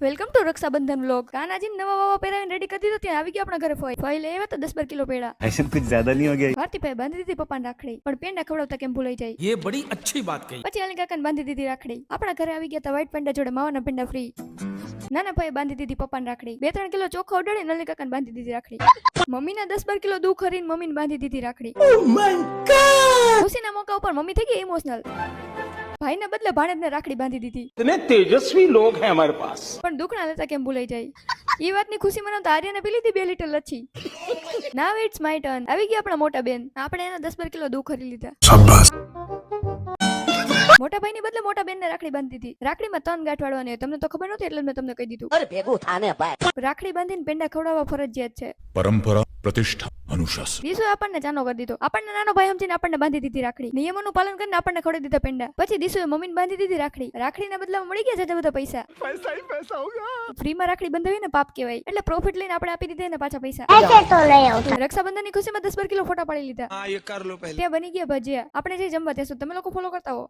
Welcome to Raksha Bandhan vlog. કાનાજી નવા વાવા પહેરાવીને રેડી કરી દીધો, ત્યાં આવી ગયા આપણા ઘરે ફોઈ। ફોઈ લઈ આવ્યા તો 10-12 કિલો પેડા। ऐसे कुछ ज्यादा नहीं हो गया? ભારતી ભાઈ બાંધી દીધી પપ્પાને રાખડી, પણ પેંડા ખવડાવતા કેમ ભૂલાઈ જાય। ये बड़ी अच्छी बात कही। પછી અલી કાકાને બાંધી દીધી રાખડી। આપણા ઘરે આવી ગયા તો વ્હાઈટ પેંડા જોડે માવાના પેંડા ફ્રી। નાના ભાઈ બાંધી દીધી પપ્પાને રાખડી। 2-3 કિલો ચોખા ઉડાડીને અલી કાકાને બાંધી દીધી રાખડી। મમ્મીના 10-12 કિલો દૂધ ખરીને મમ્મીને બાંધી દીધી રાખડી। ખુશીના મોકા ઉપર મમ્મી થઈ ગઈ ઇમોશનલ। ભાઈના બદલે ભાણેજને રાખડી બાંધી દીધી। इतने तेजस्वी लोग हैं हमारे पास। પણ દુખણા લેતા કેમ ભૂલાઈ જાય। એ વાતની ખુશી મનાવતા આર્યને પી લીધી 2 લીટર લચ્છી। Now it's my turn. આવી ગયા આપણા મોટા બેન। આપણે એના 10-12 કિલો દૂધ ખરી લીધા। મોટા ભાઈની બદલે મોટા બેનને રાખડી બાંધી દીધી। રાખડીમાં 3 ગાંઠ વાળવાની હોય, તમને તો ખબર નહોતી એટલે મેં તમને કહી દીધું। અરે ભેગું થાને ભાઈ। રાખડી બાંધીને પેંડા ખવડાવવા ફરજિયાત છે। परंपरा प्रतिष्ठा अनुशासन। દીસુએ આપણને ચાનો કરી દીધો। આપણને નાનો ભાઈ સમજીને આપણને બાંધી દીધી રાખડી। નિયમોનું પાલન કરીને આપણને ખવડાવી દીધા પેંડા। પછી દીસુએ મમ્મીને બાંધી દીધી રાખડી। રાખડીના બદલામાં મળી ગયા છે બધા પૈસા। पैसा ही पैसा होगा। ફ્રીમાં રાખડી બંધાવીને પાપ કહેવાય, એટલે પ્રોફિટ લઈને આપણે આપી દીધા એને પાછા પૈસા। રક્ષાબંધનની ખુશીમાં 10-12 કિલો ફોટા પાડી લીધા। हाँ ये कर लो पहले। ત્યાં બની ગયા ભજીયા। આપણે જે જમવા ત્યાં સુધી તમે લોકો ફોલો કરતા હો।